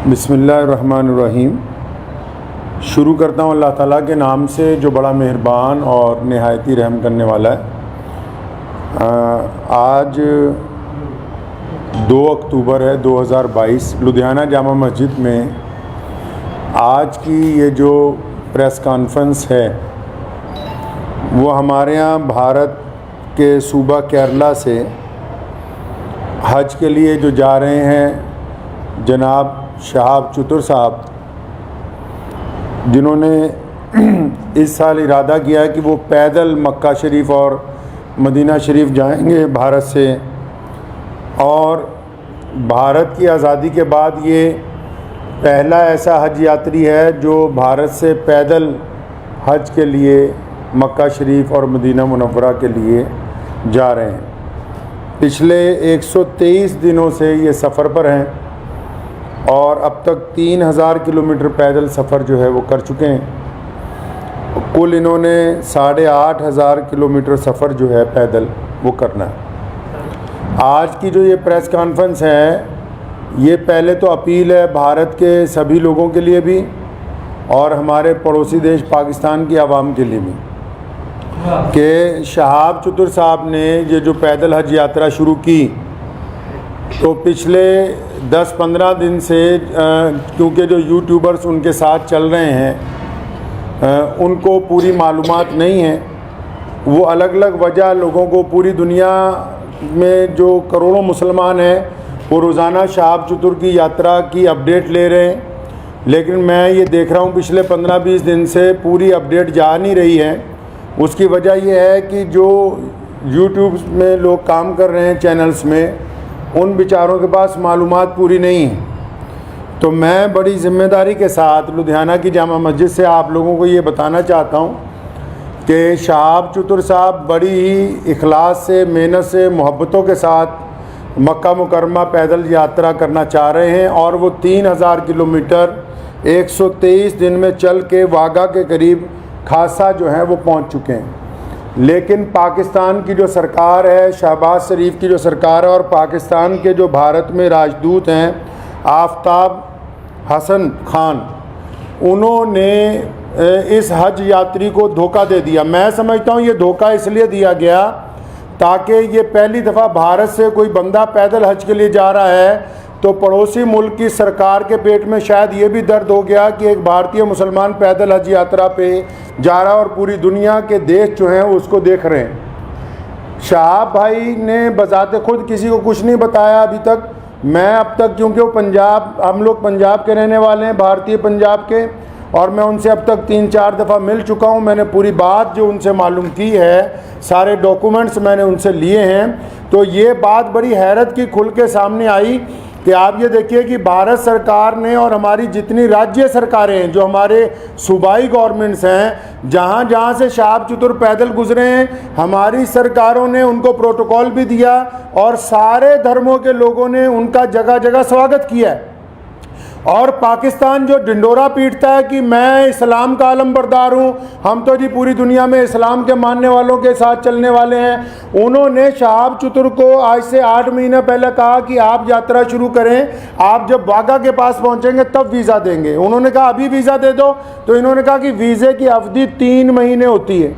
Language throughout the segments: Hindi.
बिस्मिल्लाहिर्रहमानिर्रहीम। शुरू करता हूँ अल्लाह ताला के नाम से जो बड़ा मेहरबान और नहायती रहम करने वाला है। आज 2 अक्टूबर है 2022। लुधियाना जामा मस्जिद में आज की ये जो प्रेस कॉन्फ्रेंस है वो हमारे यहाँ भारत के सूबा केरला से हज के लिए जो जा रहे हैं जनाब शहाब चतुर साहब, जिन्होंने इस साल इरादा किया है कि वो पैदल मक्का शरीफ और मदीना शरीफ जाएंगे भारत से, और भारत की आज़ादी के बाद ये पहला ऐसा हज यात्री है जो भारत से पैदल हज के लिए मक्का शरीफ और मदीना मुनव्वरा के लिए जा रहे हैं। पिछले 123 दिनों से ये सफ़र पर हैं और अब तक 3000 किलोमीटर पैदल सफ़र जो है वो कर चुके हैं। कुल इन्होंने 8500 किलोमीटर सफ़र जो है पैदल वो करना है। आज की जो ये प्रेस कॉन्फ्रेंस है ये पहले तो अपील है भारत के सभी लोगों के लिए भी और हमारे पड़ोसी देश पाकिस्तान की आवाम के लिए भी कि शहाब चतुर साहब ने ये जो पैदल हज यात्रा शुरू की तो पिछले 10-15 दिन से क्योंकि जो यूट्यूबर्स उनके साथ चल रहे हैं उनको पूरी मालूमात नहीं है। वो अलग अलग वजह लोगों को, पूरी दुनिया में जो करोड़ों मुसलमान हैं वो रोज़ाना शहाब चतुर की यात्रा की अपडेट ले रहे हैं, लेकिन मैं ये देख रहा हूँ पिछले 15-20 दिन से पूरी अपडेट जा नहीं रही है। उसकी वजह यह है कि जो यूट्यूब में लोग काम कर रहे हैं चैनल्स में, उन बेचारों के पास मालूमात पूरी नहीं है। तो मैं बड़ी ज़िम्मेदारी के साथ लुधियाना की जामा मस्जिद से आप लोगों को ये बताना चाहता हूँ कि शहाब चतुर साहब बड़ी ही इखलास से, मेहनत से, मोहब्बतों के साथ मक्का मुकरमा पैदल यात्रा करना चाह रहे हैं और वो 3000 किलोमीटर 123 दिन में चल के वाघा के करीब खासा जो है वो पहुँच चुके हैं। लेकिन पाकिस्तान की जो सरकार है, शहबाज शरीफ की जो सरकार है, और पाकिस्तान के जो भारत में राजदूत हैं आफ्ताब हसन खान, उन्होंने इस हज यात्री को धोखा दे दिया। मैं समझता हूँ ये धोखा इसलिए दिया गया ताकि ये पहली दफ़ा भारत से कोई बंदा पैदल हज के लिए जा रहा है तो पड़ोसी मुल्क की सरकार के पेट में शायद ये भी दर्द हो गया कि एक भारतीय मुसलमान पैदल हज यात्रा पे जा रहा है और पूरी दुनिया के देश जो हैं उसको देख रहे हैं। शहाब भाई ने बजाते खुद किसी को कुछ नहीं बताया अभी तक। मैं अब तक, क्योंकि वो पंजाब, हम लोग पंजाब के रहने वाले हैं, भारतीय पंजाब के, और मैं उनसे अब तक 3-4 दफ़ा मिल चुका हूँ। मैंने पूरी बात जो उनसे मालूम की है, सारे डॉक्यूमेंट्स मैंने उनसे लिए हैं। तो ये बात बड़ी हैरत की खुल के सामने आई कि आप ये देखिए कि भारत सरकार ने और हमारी जितनी राज्य सरकारें हैं, जो हमारे सूबाई गवर्नमेंट्स हैं, जहाँ जहाँ से शहाब चतुर पैदल गुजरे हैं, हमारी सरकारों ने उनको प्रोटोकॉल भी दिया और सारे धर्मों के लोगों ने उनका जगह जगह स्वागत किया है। और पाकिस्तान जो ढिंडोरा पीटता है कि मैं इस्लाम का आलमबरदार हूँ, हम तो जी पूरी दुनिया में इस्लाम के मानने वालों के साथ चलने वाले हैं, उन्होंने शहाब चतुर को आज से 8 महीने पहले कहा कि आप यात्रा शुरू करें, आप जब वाघा के पास पहुँचेंगे तब वीज़ा देंगे। उन्होंने कहा अभी वीज़ा दे दो, तो इन्होंने कहा कि वीज़े की अवधि 3 महीने होती है।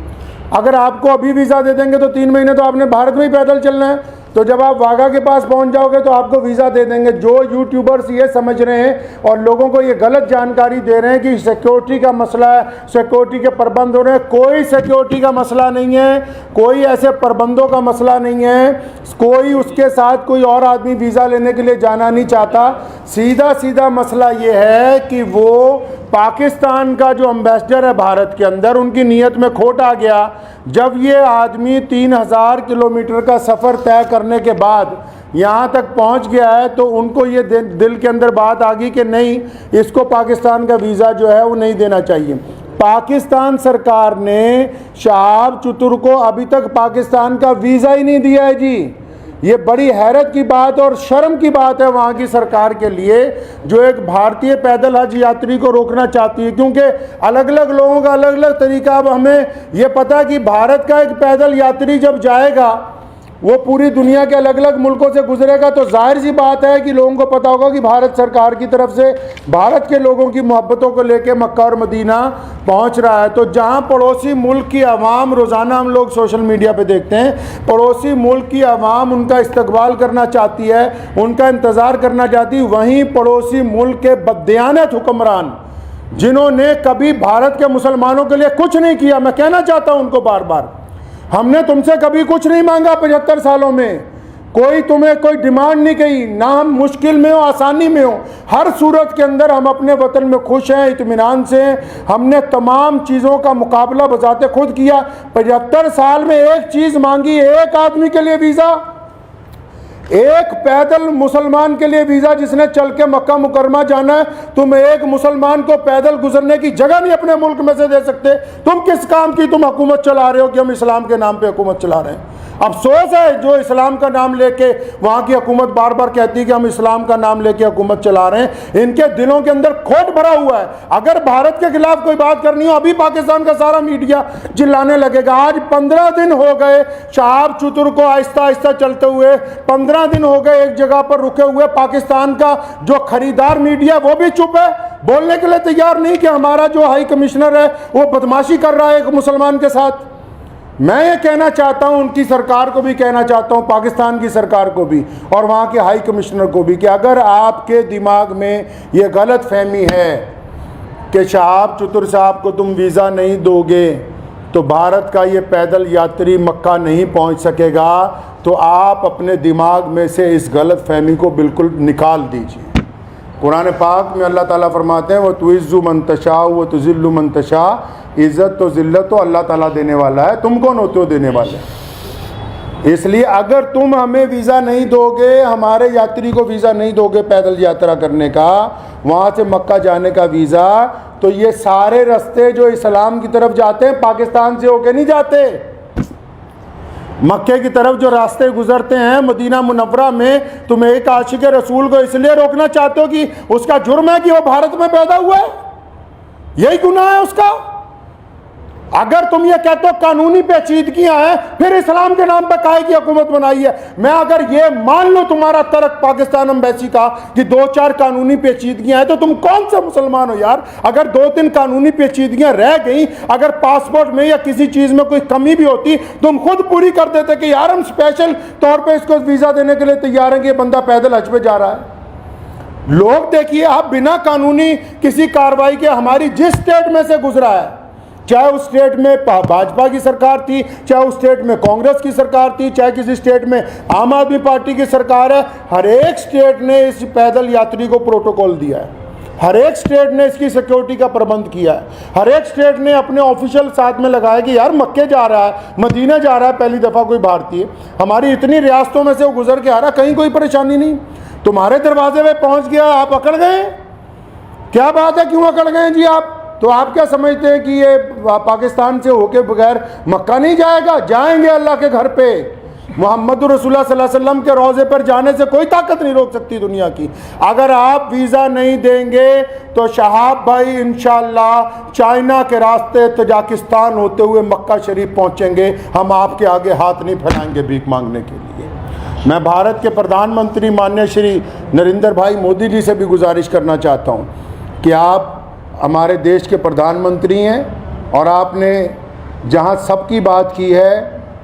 अगर आपको अभी वीज़ा दे देंगे तो 3 महीने तो आपने भारत में ही पैदल चलना है, तो जब आप वाघा के पास पहुंच जाओगे तो आपको वीज़ा दे देंगे। जो यूट्यूबर्स ये समझ रहे हैं और लोगों को ये गलत जानकारी दे रहे हैं कि सिक्योरिटी का मसला है, सिक्योरिटी के प्रबंध हो रहे हैं, कोई सिक्योरिटी का मसला नहीं है, कोई ऐसे प्रबंधों का मसला नहीं है, कोई उसके साथ कोई और आदमी वीज़ा लेने के लिए जाना नहीं चाहता। सीधा सीधा मसला ये है कि वो पाकिस्तान का जो एम्बेसडर है भारत के अंदर, उनकी नीयत में खोट आ गया। जब ये आदमी 3000 किलोमीटर का सफ़र तय करने के बाद यहाँ तक पहुँच गया है तो उनको ये दिल के अंदर बात आ गई कि नहीं, इसको पाकिस्तान का वीज़ा जो है वो नहीं देना चाहिए। पाकिस्तान सरकार ने शहाब चतुर को अभी तक पाकिस्तान का वीज़ा ही नहीं दिया है जी। ये बड़ी हैरत की बात और शर्म की बात है वहाँ की सरकार के लिए, जो एक भारतीय पैदल हज यात्री को रोकना चाहती है, क्योंकि अलग अलग लोगों का अलग अलग तरीका। अब हमें ये पता कि भारत का एक पैदल यात्री जब जाएगा वो पूरी दुनिया के अलग अलग मुल्कों से गुजरेगा तो जाहिर सी बात है कि लोगों को पता होगा कि भारत सरकार की तरफ से भारत के लोगों की मोहब्बतों को लेकर मक्का और मदीना पहुंच रहा है। तो जहां पड़ोसी मुल्क की आवाम, रोज़ाना हम लोग सोशल मीडिया पे देखते हैं, पड़ोसी मुल्क की आवाम उनका इस्तकबाल करना चाहती है, उनका इंतज़ार करना चाहती है, वहीं पड़ोसी मुल्क के बददियानत हुक्मरान जिन्होंने कभी भारत के मुसलमानों के लिए कुछ नहीं किया, मैं कहना चाहता हूं उनको बार बार, हमने तुमसे कभी कुछ नहीं मांगा 75 सालों में, कोई तुम्हें कोई डिमांड नहीं की, ना हम मुश्किल में हो आसानी में हो, हर सूरत के अंदर हम अपने वतन में खुश हैं, इत्मीनान से हैं। हमने तमाम चीज़ों का मुकाबला बजाते खुद किया। 75 साल में एक चीज़ मांगी, एक आदमी के लिए वीज़ा, एक पैदल मुसलमान के लिए वीज़ा जिसने चल के मक्का मुकरमा जाना है, तुम एक मुसलमान को पैदल गुजरने की जगह नहीं अपने मुल्क में से दे सकते। तुम किस काम की तुम हुकूमत चला रहे हो कि हम इस्लाम के नाम पे हुकूमत चला रहे हैं। अफसोस है जो इस्लाम का नाम लेके वहाँ की हुकूमत बार बार कहती है कि हम इस्लाम का नाम लेके हुकूमत चला रहे हैं, इनके दिलों के अंदर खोट भरा हुआ है। अगर भारत के खिलाफ कोई बात करनी हो, अभी पाकिस्तान का सारा मीडिया चिल्लाने लगेगा। आज 15 दिन हो गए शहाब चतुर को आहिस्ता आहिस्ता चलते हुए, 15 दिन हो गए एक जगह पर रुके हुए। पाकिस्तान का जो खरीदार मीडिया वो भी चुप है, बोलने के लिए तैयार नहीं कि हमारा जो हाई कमिश्नर है वो बदमाशी कर रहा है एक मुसलमान के साथ। मैं ये कहना चाहता हूं, उनकी सरकार को भी कहना चाहता हूं, पाकिस्तान की सरकार को भी और वहाँ के हाई कमिश्नर को भी, कि अगर आपके दिमाग में ये गलत फहमी है कि शहाब चतुर साहब को तुम वीज़ा नहीं दोगे तो भारत का ये पैदल यात्री मक्का नहीं पहुँच सकेगा, तो आप अपने दिमाग में से इस गलत फहमी को बिल्कुल निकाल दीजिए। कुरान पाक में अल्लाह ताला फरमाते हैं, वो तुइज़्ज़ु मन तशा व तुज़िल्लु मन तशा, इज़्ज़त तो ज़िल्लत तो अल्लाह ताला देने वाला है, तुम कौन होते हो देने वाले। इसलिए अगर तुम हमें वीज़ा नहीं दोगे, हमारे यात्री को वीज़ा नहीं दोगे पैदल यात्रा करने का, वहाँ से मक्का जाने का वीज़ा, तो ये सारे रास्ते जो इस्लाम की तरफ जाते हैं पाकिस्तान से होके नहीं जाते। मक्के की तरफ जो रास्ते गुजरते हैं मदीना मुनव्वरा में, तुम एक आशिक रसूल को इसलिए रोकना चाहते हो कि उसका जुर्म है कि वो भारत में पैदा हुआ है, यही गुनाह है उसका। अगर तुम ये कहते हो कानूनी पेचीदगियां हैं, फिर इस्लाम के नाम पर काहे की हुकूमत बनाई है। मैं अगर ये मान लो तुम्हारा तर्क पाकिस्तान एम्बेसी का कि 2-4 कानूनी पेचीदगियां हैं, तो तुम कौन सा मुसलमान हो यार। अगर 2-3 कानूनी पेचीदगियां रह गई, अगर पासपोर्ट में या किसी चीज़ में कोई कमी भी होती, तुम खुद पूरी कर देते कि यार हम स्पेशल तौर पर इसको वीज़ा देने के लिए तैयार हैं कि ये बंदा पैदल हज पे जा रहा है। लोग देखिए, आप बिना कानूनी किसी कार्रवाई के हमारी जिस स्टेट में से गुजरा है, चाहे उस स्टेट में भाजपा की सरकार थी, चाहे उस स्टेट में कांग्रेस की सरकार थी, चाहे किसी स्टेट में आम आदमी पार्टी की सरकार है, हर एक स्टेट ने इस पैदल यात्री को प्रोटोकॉल दिया है, हर एक स्टेट ने इसकी सिक्योरिटी का प्रबंध किया है, हर एक स्टेट ने अपने ऑफिशियल साथ में लगाया कि यार मक्के जा रहा है, मदीना जा रहा है पहली दफ़ा कोई भारतीय, हमारी इतनी रियासतों में से वो गुजर के आ रहा, कहीं कोई परेशानी नहीं। तुम्हारे दरवाजे में पहुँच गया, आप अकड़ गए, क्या बात है, क्यों अकड़ गए जी आप। तो आप क्या समझते हैं कि ये पाकिस्तान से होके बगैर मक्का नहीं जाएगा? जाएंगे अल्लाह के घर पे। मोहम्मद रसूलुल्लाह सल्लल्लाहु अलैहि वसल्लम के रोज़े पर जाने से कोई ताकत नहीं रोक सकती दुनिया की। अगर आप वीज़ा नहीं देंगे तो शहाब भाई इंशाअल्लाह चाइना के रास्ते तजाकिस्तान होते हुए मक्का शरीफ पहुँचेंगे। हम आपके आगे हाथ नहीं फैलाएंगे भीख मांगने के लिए। मैं भारत के प्रधानमंत्री माननीय श्री नरेंद्र भाई मोदी जी से भी गुजारिश करना चाहता हूँ कि आप हमारे देश के प्रधानमंत्री हैं और आपने जहां सबकी बात की है,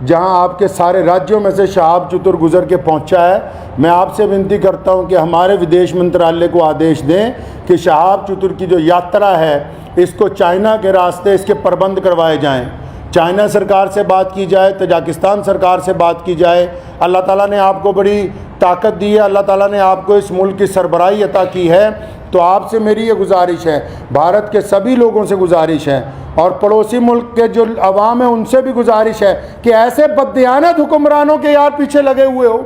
जहां आपके सारे राज्यों में से शहाब चतुर गुजर के पहुंचा है, मैं आपसे विनती करता हूं कि हमारे विदेश मंत्रालय को आदेश दें कि शहाब चतुर की जो यात्रा है इसको चाइना के रास्ते इसके प्रबंध करवाए जाएं। चाइना सरकार से बात की जाए, तजाकिस्तान सरकार से बात की जाए। अल्लाह ताला ने आपको बड़ी ताकत दी है, अल्लाह ताला ने आपको इस मुल्क की सरबराही अता की है, तो आपसे मेरी ये गुजारिश है, भारत के सभी लोगों से गुजारिश है और पड़ोसी मुल्क के जो अवाम है उनसे भी गुजारिश है कि ऐसे बददियानत हुक्मरानों के यार पीछे लगे हुए हो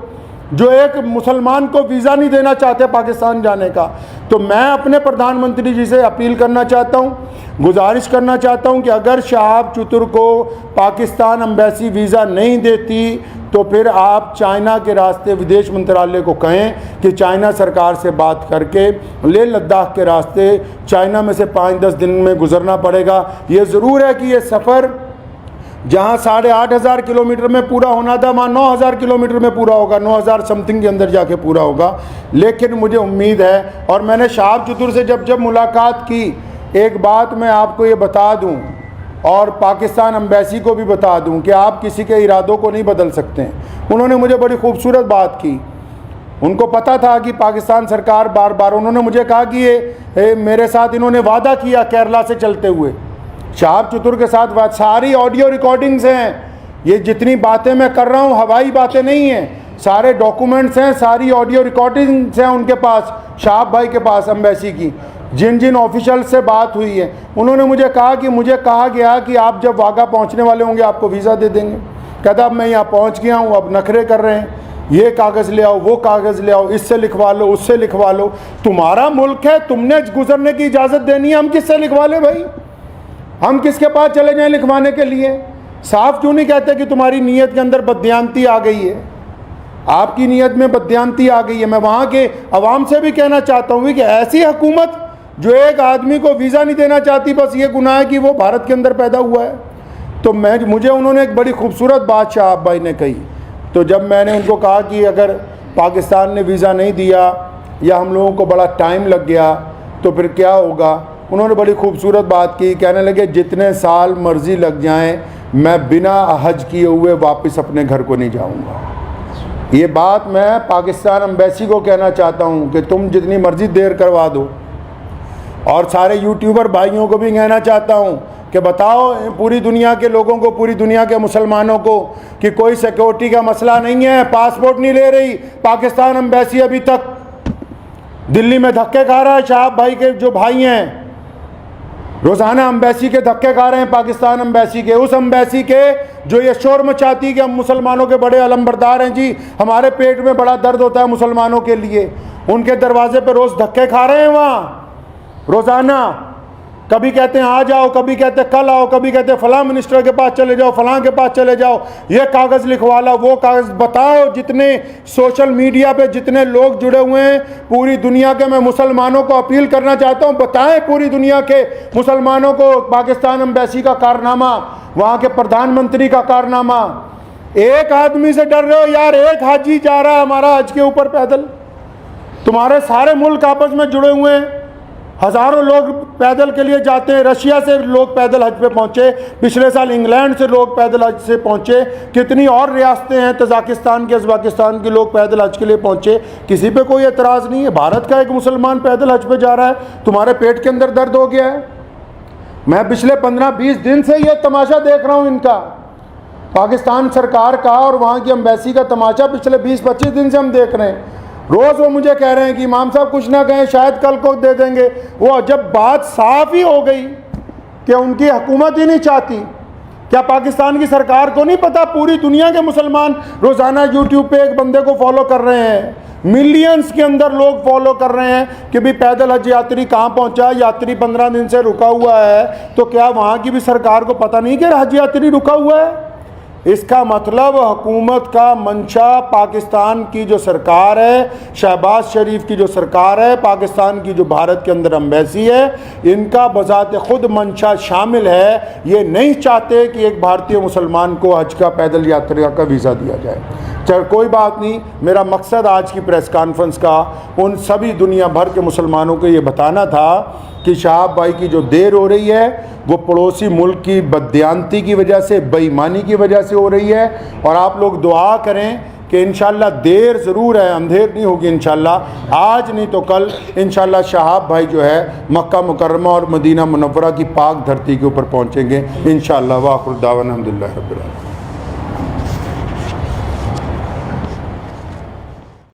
जो एक मुसलमान को वीज़ा नहीं देना चाहते पाकिस्तान जाने का। तो मैं अपने प्रधानमंत्री जी से अपील करना चाहता हूँ, गुजारिश करना चाहता हूँ कि अगर शहाब चतुर को पाकिस्तान एम्बेसी वीज़ा नहीं देती तो फिर आप चाइना के रास्ते विदेश मंत्रालय को कहें कि चाइना सरकार से बात करके लेह लद्दाख के रास्ते चाइना में से 5-10 दिन में गुजरना पड़ेगा। ये ज़रूर है कि ये सफ़र जहाँ 8,500 किलोमीटर में पूरा होना था वहाँ 9,000 किलोमीटर में पूरा होगा, 9,000 समथिंग के अंदर जाके पूरा होगा। लेकिन मुझे उम्मीद है, और मैंने शहाब चतुर से जब मुलाकात की, एक बात मैं आपको ये बता दूं और पाकिस्तान एम्बेसी को भी बता दूं कि आप किसी के इरादों को नहीं बदल सकते हैं। उन्होंने मुझे बड़ी खूबसूरत बात की। उनको पता था कि पाकिस्तान सरकार बार बार, उन्होंने मुझे कहा कि ये मेरे साथ इन्होंने वादा किया केरला से चलते हुए, शहाब चतुर के साथ सारी ऑडियो रिकॉर्डिंग्स हैं। ये जितनी बातें मैं कर रहा हूँ हवाई बातें नहीं हैं, सारे डॉक्यूमेंट्स हैं, सारी ऑडियो रिकॉर्डिंग्स हैं उनके पास, शहाब भाई के पास एम्बेसी की, जिन जिन ऑफिशियल से बात हुई है। उन्होंने मुझे कहा कि मुझे कहा गया कि आप जब वाघा पहुँचने वाले होंगे आपको वीज़ा दे देंगे। कहता अब मैं यहाँ पहुँच गया हूँ, अब नखरे कर रहे हैं, ये कागज़ ले आओ, वो कागज़ ले आओ, इससे लिखवा लो, उससे लिखवा लो। तुम्हारा मुल्क है, तुमने गुजरने की इजाज़त देनी है, हम किससे लिखवा ले भाई? हम किसके पास चले जाएं लिखवाने के लिए? साफ क्यों नहीं कहते कि तुम्हारी नीयत के अंदर बदयांती आ गई है, आपकी नीयत में बदयांती आ गई है। मैं वहाँ के अवाम से भी कहना चाहता हूँ कि ऐसी हुकूमत जो एक आदमी को वीज़ा नहीं देना चाहती, बस ये गुनाह है कि वो भारत के अंदर पैदा हुआ है। तो मुझे उन्होंने एक बड़ी खूबसूरत बात शहाब भाई ने कही। तो जब मैंने उनको कहा कि अगर पाकिस्तान ने वीज़ा नहीं दिया या हम लोगों को बड़ा टाइम लग गया तो फिर क्या होगा, उन्होंने बड़ी खूबसूरत बात की। कहने लगे जितने साल मर्ज़ी लग जाएं, मैं बिना हज किए हुए वापस अपने घर को नहीं जाऊंगा। ये बात मैं पाकिस्तान एम्बेसी को कहना चाहता हूं कि तुम जितनी मर्ज़ी देर करवा दो। और सारे यूट्यूबर भाइयों को भी कहना चाहता हूं कि बताओ पूरी दुनिया के लोगों को, पूरी दुनिया के मुसलमानों को कि कोई सिक्योरिटी का मसला नहीं है, पासपोर्ट नहीं ले रही पाकिस्तान एम्बेसी। अभी तक दिल्ली में धक्के खा रहा है, शहाब भाई के जो भाई हैं रोज़ाना एम्बेसी के धक्के खा रहे हैं, पाकिस्तान एम्बेसी के, उस एम्बेसी के जो ये शोर मचाती कि हम मुसलमानों के बड़े अलमबरदार हैं जी, हमारे पेट में बड़ा दर्द होता है मुसलमानों के लिए। उनके दरवाजे पे रोज़ धक्के खा रहे हैं वहाँ रोज़ाना। कभी कहते हैं आ जाओ, कभी कहते हैं कल आओ, कभी कहते हैं फ़लाँ मिनिस्टर के पास चले जाओ, फ़लाँ के पास चले जाओ, ये कागज़ लिखवा लो, वो कागज़। बताओ जितने सोशल मीडिया पे जितने लोग जुड़े हुए हैं पूरी दुनिया के, मैं मुसलमानों को अपील करना चाहता हूँ, बताएं पूरी दुनिया के मुसलमानों को पाकिस्तान एम्बेसी का कारनामा, वहाँ के प्रधानमंत्री का कारनामा। एक आदमी से डर रहे हो यार, एक हाजी जा रहा है हमारा हज के ऊपर पैदल, तुम्हारे सारे मुल्क आपस में जुड़े हुए हैं, हज़ारों लोग पैदल के लिए जाते हैं। रशिया से लोग पैदल हज पे पहुँचे, पिछले साल इंग्लैंड से लोग पैदल हज से पहुँचे, कितनी और रियासतें हैं, तजाकिस्तान के, उज़्बेकिस्तान के लोग पैदल हज के लिए पहुँचे, किसी पे कोई एतराज़ नहीं है। भारत का एक मुसलमान पैदल हज पे जा रहा है, तुम्हारे पेट के अंदर दर्द हो गया है। मैं पिछले 15-20 दिन से ये तमाशा देख रहा हूँ इनका, पाकिस्तान सरकार का और वहाँ की एम्बेसी का तमाशा पिछले 20-25 दिन से हम देख रहे हैं। रोज़ वो मुझे कह रहे हैं कि इमाम साहब कुछ ना कहें, शायद कल को दे देंगे। वो जब बात साफ ही हो गई कि उनकी हुकूमत ही नहीं चाहती, क्या पाकिस्तान की सरकार को नहीं पता पूरी दुनिया के मुसलमान रोज़ाना यूट्यूब पे एक बंदे को फॉलो कर रहे हैं, मिलियंस के अंदर लोग फॉलो कर रहे हैं कि भाई पैदल हज यात्री कहाँ पहुँचा, यात्री 15 दिन से रुका हुआ है, तो क्या वहाँ की भी सरकार को पता नहीं कि हज यात्री रुका हुआ है? इसका मतलब हुकूमत का मंशा, पाकिस्तान की जो सरकार है, शहबाज शरीफ की जो सरकार है, पाकिस्तान की जो भारत के अंदर एम्बेसी है, इनका बज़ात ख़ुद मंशा शामिल है। ये नहीं चाहते कि एक भारतीय मुसलमान को हज का पैदल यात्रा का वीज़ा दिया जाए। चल कोई बात नहीं, मेरा मकसद आज की प्रेस कॉन्फ्रेंस का उन सभी दुनिया भर के मुसलमानों को ये बताना था कि शहाब भाई की जो देर हो रही है वो पड़ोसी मुल्क की बदयांती की वजह से, बेईमानी की वजह से हो रही है। और आप लोग दुआ करें कि इंशाल्लाह देर ज़रूर है, अंधेर नहीं होगी इंशाल्लाह, आज नहीं तो कल इंशाल्लाह शहाब भाई जो है मक्का मुकर्रमा और मदीना मुनव्वरा की पाक धरती के ऊपर पहुँचेंगे इंशाल्लाह। वाखिर दावाना अल्हम्दुलिल्लाह रब्बिल आलमीन।